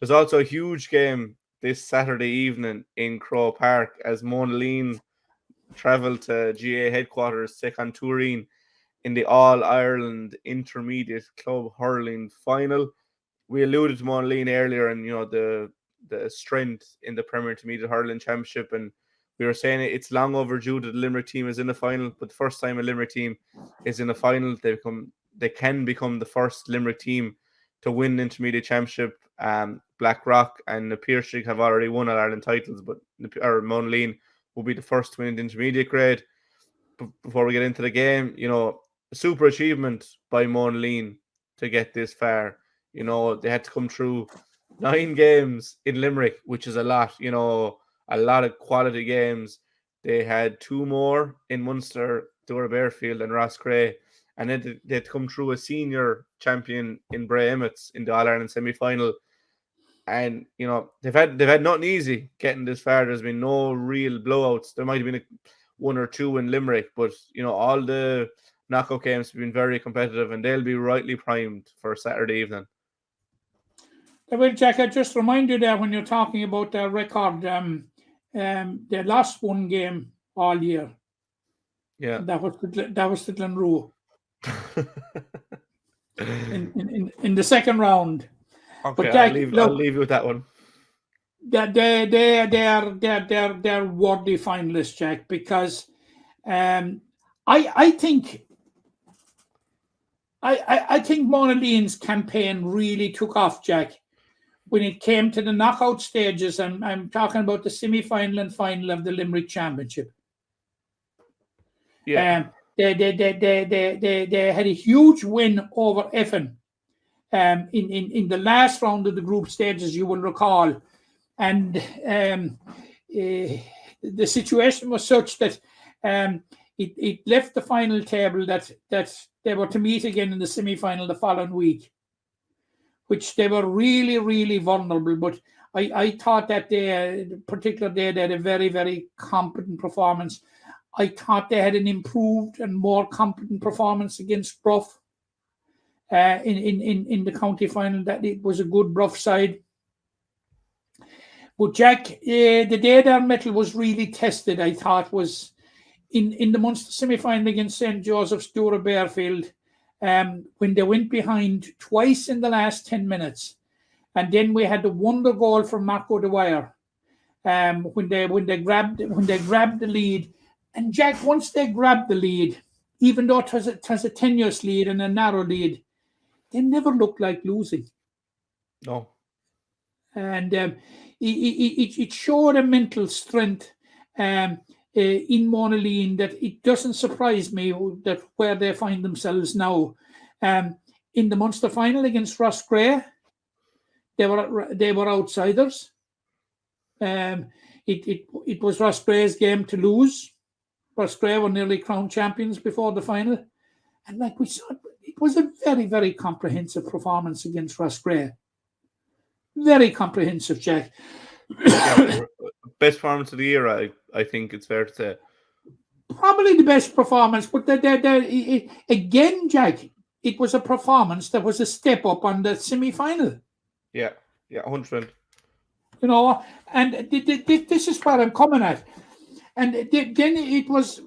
There's also a huge game this Saturday evening in Croke Park as Monaleen travel to GA headquarters to take on Tooreen in the All-Ireland Intermediate Club Hurling Final. We alluded to Monaleen earlier and, the strength in the Premier Intermediate Hurling Championship, and we were saying it's long overdue that the Limerick team is in the final, but the first time a Limerick team is in the final, they can become the first Limerick team to win the Intermediate Championship. Blackrock and the Piercing have already won All-Ireland titles, but Monaleen will be the first to win the Intermediate grade. Before we get into the game, a super achievement by Monaleen to get this far. They had to come through 9 games in Limerick, which is a lot, a lot of quality games. They had 2 more in Munster, Dora Bearfield and Rosscray, and then they had come through a senior champion in Bray Emmets in the All-Ireland semi-final. And, they've had nothing easy getting this far. There's been no real blowouts. There might have been 1 or 2 in Limerick, but, all the knockout games have been very competitive, and they'll be rightly primed for Saturday evening. Well, Jack, I just remind you there when you're talking about their record, they lost 1 game all year. Yeah, that was the Glenroe in the second round. Okay, but Jack, I'll leave you with that one. They're worthy finalists, Jack, because I think Monaleen's campaign really took off, Jack, when it came to the knockout stages, and I'm talking about the semi-final and final of the Limerick Championship. Yeah. They had a huge win over Effin in the last round of the group stages, you will recall. And the situation was such that it left the final table that they were to meet again in the semi-final the following week, which they were really, really vulnerable. But I thought that particular day, they had a very, very competent performance. I thought they had an improved and more competent performance against Bruff in the county final. That it was a good Bruff side. But Jack, the day their mettle was really tested, I thought, was in the Munster semi-final against St. Joseph's Dora Bearfield, when they went behind twice in the last 10 minutes. And then we had the wonder goal from Marco Dwyer when they grabbed the lead. And Jack, once they grabbed the lead, even though it was a tenuous lead and a narrow lead, they never looked like losing. No. And it showed a mental strength in Monaleen that it doesn't surprise me that where they find themselves now. In the Munster final against Rosscray, they were outsiders. It was Rosscray's game to lose. Rosscray were nearly crowned champions before the final. And like we saw, it was a very, very comprehensive performance against Rosscray. Very comprehensive, Jack. Best performance of the year, I think it's fair to say. Probably the best performance, but again, Jack, it was a performance that was a step up on the semi-final. Yeah, 100%. And this is where I'm coming at. And then it was a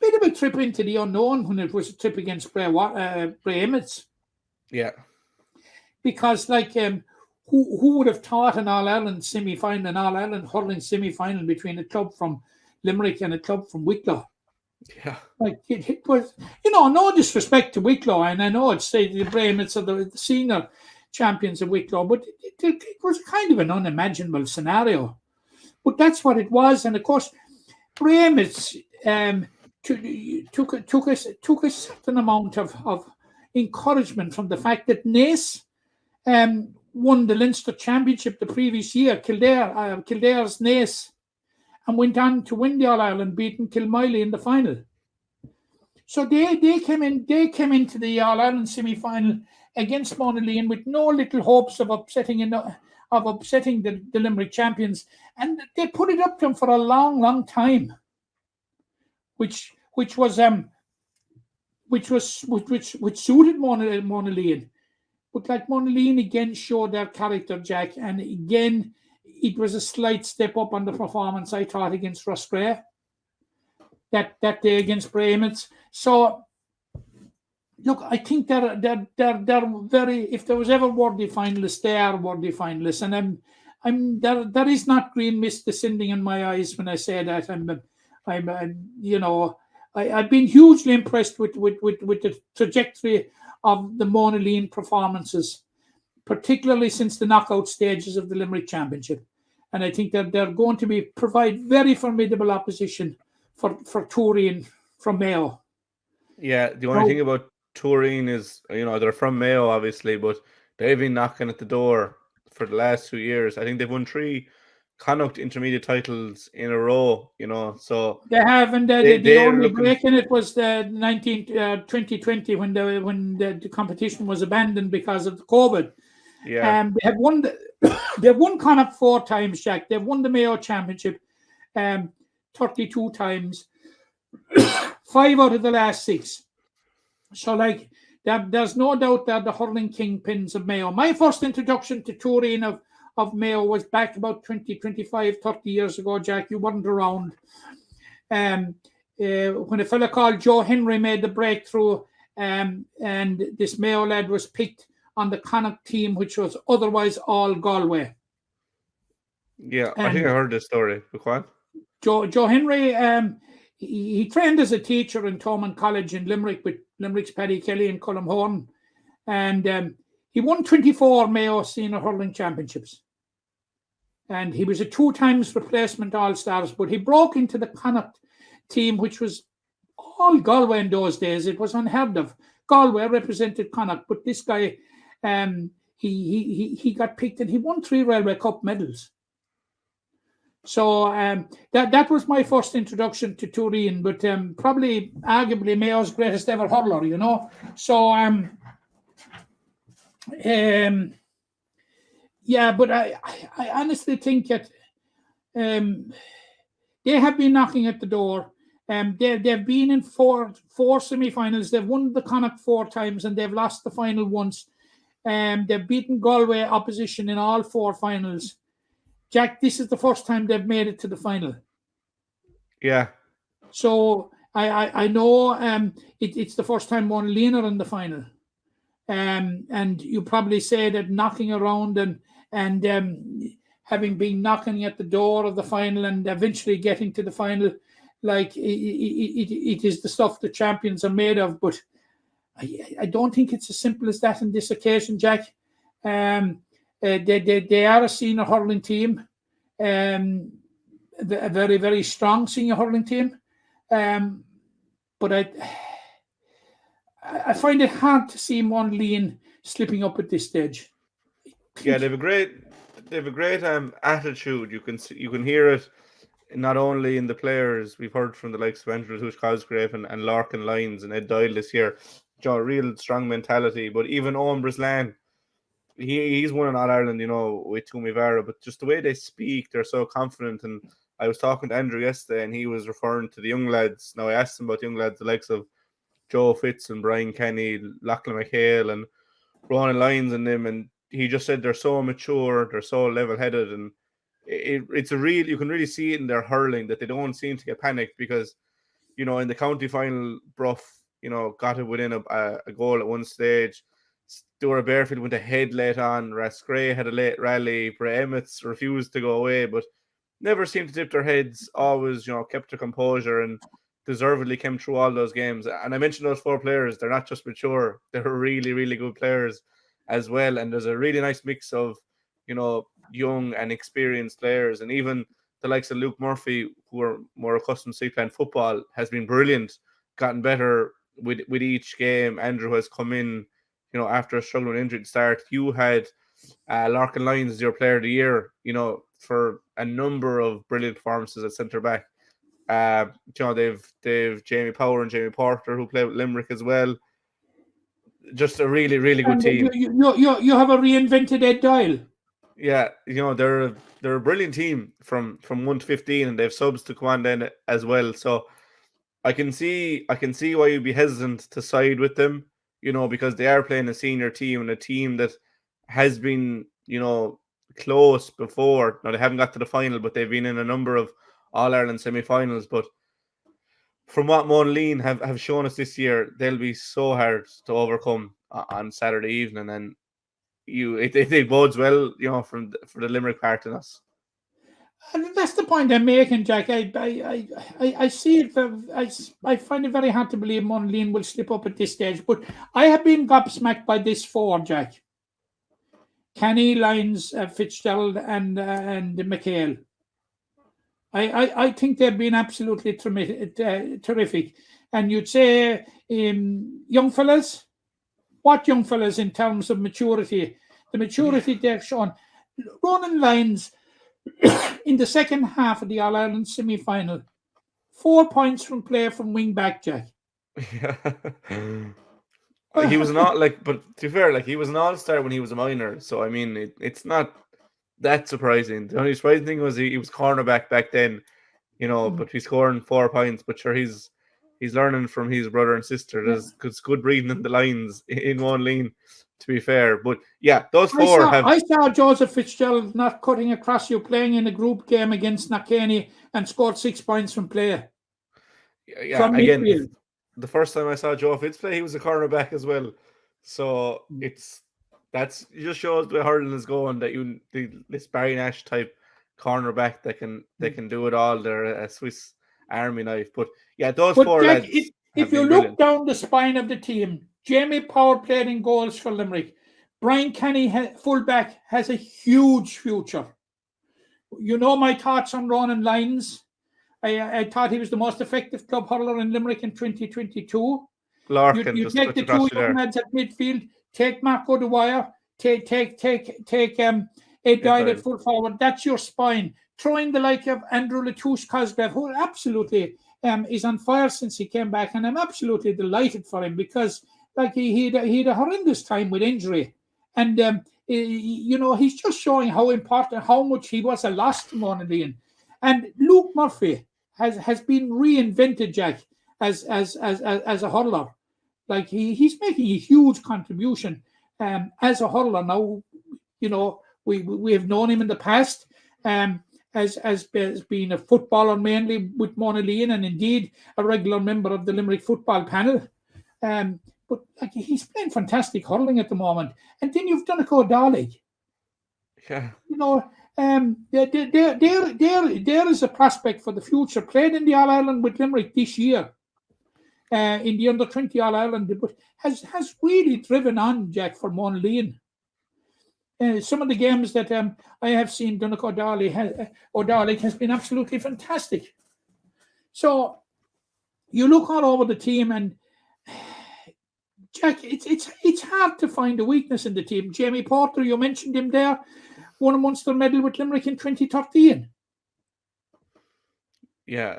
bit of a trip into the unknown when it was a trip against Bray Emmets. Yeah. Because, who would have thought an All-Ireland semi-final, an All-Ireland hurling semi-final between a club from Limerick and a club from Wicklow? Yeah. It was, no disrespect to Wicklow, and I know it's the Bray Emmets are the senior champions of Wicklow, but it was kind of an unimaginable scenario. But that's what it was, and of course, Bray Emmets took a certain amount of encouragement from the fact that Naas won the Leinster Championship the previous year, Kildare's Naas, and went on to win the All-Ireland, beating Kilmiley in the final. So they came into the All-Ireland semi-final against Monaleen with no little hopes of upsetting the Limerick champions, and they put it up to them for a long, long time, which suited Monaleen. But like Monaleen again showed their character, Jack, and again it was a slight step up on the performance I thought against Roscrea that day against Brahmans. So look, I think they're very. If there was ever worthy finalists, they are worthy finalists, and I'm there is not green mist descending in my eyes when I say that. I've been hugely impressed with the trajectory of the Monaleen performances, particularly since the knockout stages of the Limerick Championship, and I think that they're going to provide very formidable opposition for Tooreen from Mayo. Yeah, the only Now, thing about Toureen is, they're from Mayo, obviously, but they've been knocking at the door for the last 2 years. I think they've won three Connacht intermediate titles in a row, so they have, and the they're only looking. break in it was the 2020 when the competition was abandoned because of the COVID. Yeah, They have won they've won Connacht 4 times, Jack. They've won the Mayo Championship 32 times, 5 out of the last 6. So, like, there's no doubt that the hurling kingpins of Mayo. My first introduction to Tooreen of Mayo was back about 20, 25, 30 years ago, Jack. You weren't around. When a fella called Joe Henry made the breakthrough, and this Mayo lad was picked on the Connacht team, which was otherwise all Galway. yeah, I think I And heard this story. Go on. Joe Henry, he trained as a teacher in Thomond College in Limerick with Limerick's Paddy Kelly and Colm Horn, and he won 24 Mayo Senior Hurling Championships. And he was a 2 times replacement All-Stars, but he broke into the Connacht team, which was all Galway in those days. It was unheard of. Galway represented Connacht, but this guy, he got picked and he won 3 Railway Cup medals. So that was my first introduction to Tooreen, but probably arguably Mayo's greatest ever hurler, So yeah, but I honestly think that they have been knocking at the door. They've been in four semi-finals. They've won the Connacht 4 times and they've lost the final once. They've beaten Galway opposition in all 4 finals. Jack, this is the first time they've made it to the final. Yeah. So I know it's the first time Monaleen are in the final. And you probably say that knocking around and having been knocking at the door of the final and eventually getting to the final, like it is the stuff the champions are made of. But I don't think it's as simple as that on this occasion, Jack. They are a senior hurling team, a very, very strong senior hurling team. But I find it hard to see Monaleen slipping up at this stage. Yeah, they have a great attitude. You can hear it not only in the players. We've heard from the likes of Andrew Tush Cosgrave and Larkin Lyons and Ed Doyle this year. Real strong mentality. But even Owen Breslan, he's won an All Ireland, with Toomey Vara. But just the way they speak, they're so confident. And I was talking to Andrew yesterday, and he was referring to the young lads. Now I asked him about the young lads, the likes of Joe Fitz and Brian Kenny, Lachlan McHale, and Ronan Lyons and them, and he just said they're so mature, they're so level-headed, and it's you can really see it in their hurling that they don't seem to get panicked because, in the county final, Bruff, got it within a goal at one stage. Stuart Bearfield went ahead late on. Rascrea had a late rally. Bray Emmets refused to go away, but never seemed to dip their heads. Always, kept their composure and deservedly came through all those games. And I mentioned those 4 players. They're not just mature. They're really, really good players as well. And there's a really nice mix of, young and experienced players. And even the likes of Luke Murphy, who are more accustomed to playing football, has been brilliant, gotten better with each game. Andrew has come in, after a struggling injury to start. You had Larkin Lyons as your player of the year, for a number of brilliant performances at centre back. They've Jamie Power and Jamie Porter who play with Limerick as well. Just a really, really good And team. you have a reinvented Ed Doyle. Yeah, they're a brilliant team from 1 to 15, and they have subs to come on then as well. So I can see why you'd be hesitant to side with them. because they are playing a senior team and a team that has been, close before. Now they haven't got to the final, but they've been in a number of All Ireland semi-finals. But from what Monaleen have shown us this year, they'll be so hard to overcome on Saturday evening, and it bodes well, for the Limerick part in us. And that's the point I'm making, Jack. I see it. I find it very hard to believe Monaleen will slip up at this stage. But I have been gobsmacked by this four, Jack. Kenny, Lyons, Fitzgerald, and McHale. I think they've been absolutely terrific. And you'd say, young fellas, what young fellas in terms of maturity? The maturity they've shown. Ronan Lyons in the second half of the All Ireland semi final, 4 points from play from wing back, Jack. Yeah. He was not but to be fair, he was an all-star when he was a minor. So I mean, it's not that surprising. The only surprising thing was he was cornerback back then, but he's scoring 4 points. But sure, he's learning from his brother and sister. There's good breathing in the lines in one lane, to be fair. But yeah, those four I saw Joseph Fitzgerald not cutting across you playing in a group game against Knockany and scored 6 points from play. Yeah, from again, midfield. The first time I saw Joe Fitz play, he was a cornerback as well. So it just shows where hurling is going, that this Barry Nash type cornerback that can do it all. They're a Swiss Army knife. But yeah, those four Jack, lads. If you look down the spine of the team, Jamie Power played in goals for Limerick. Brian Kenny, fullback, has a huge future. You know my thoughts on Ronan Lyons. I thought he was the most effective club hurler in Limerick in 2022. Larkin, you take the two young lads at midfield, take Mark O'Dwyer, take Ed Doyle at full forward. That's your spine. Throwing the like of Andrew Latouche Cosgrave, who absolutely is on fire since he came back, and I'm absolutely delighted for him because he had a horrendous time with injury, and he's just showing how important, how much he was a loss to Monaleen. And Luke Murphy has been reinvented, Jack, as a hurler. He's making a huge contribution as a hurler now. We have known him in the past as being a footballer mainly with Monaleen, and indeed a regular member of the Limerick football panel. But he's playing fantastic hurling at the moment. And then you've done a O'Dolly. Yeah. There is a prospect for the future. Played in the All Ireland with Limerick this year, in the under-20 All Ireland, but has really driven on, Jack, for Monaleen. Some of the games that I have seen Donegal O'Dolly has been absolutely fantastic. So you look all over the team, and Jack, it's hard to find a weakness in the team. Jamie Porter, you mentioned him there, won a Munster medal with Limerick in 2013. Yeah.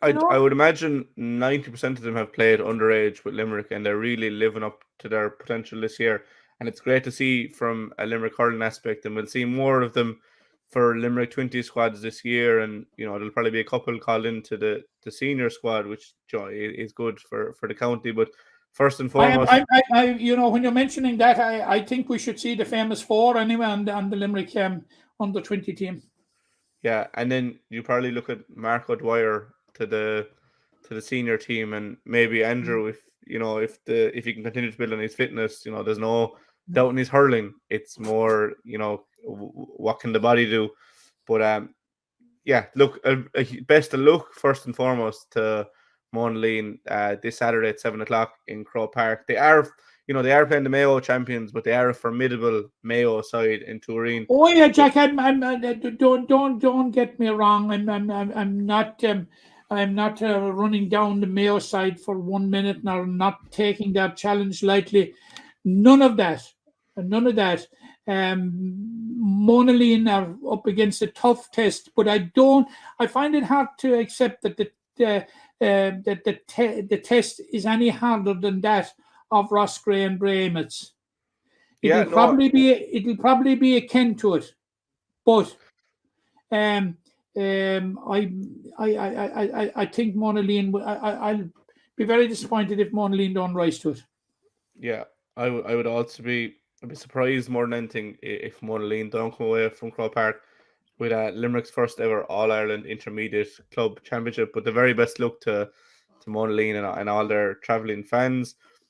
I would imagine 90% of them have played underage with Limerick, and they're really living up to their potential this year. And it's great to see from a Limerick hurling aspect, and we'll see more of them for Limerick 20 squads this year. And there'll probably be a couple called into the senior squad, which is good for the county. But first and foremost, when you're mentioning that, I think we should see the famous four anyway on the Limerick under 20 team. Yeah, and then you probably look at Mark O'Dwyer to the senior team, and maybe Andrew, if he can continue to build on his fitness, there's no doubt in his hurling. It's more, what can the body do? But look, best of luck first and foremost to Monaleen this Saturday at 7:00 in Croke Park. They are playing the Mayo champions, but they are a formidable Mayo side in Tooreen. Oh yeah, Jack. Don't get me wrong. I'm not running down the Mayo side for 1 minute, nor not taking that challenge lightly. None of that. Monaleen are up against a tough test, but I find it hard to accept that the test is any harder than that of Ross Gray and Braemits. It'll probably be akin to it, but I think Monaleen. I'll be very disappointed if Monaleen don't rise to it. Yeah, I would also be I'd be surprised more than anything if Monaleen don't come away from Croke Park with Limerick's first ever All Ireland Intermediate Club Championship. But the very best luck to Monaleen and all their travelling fans.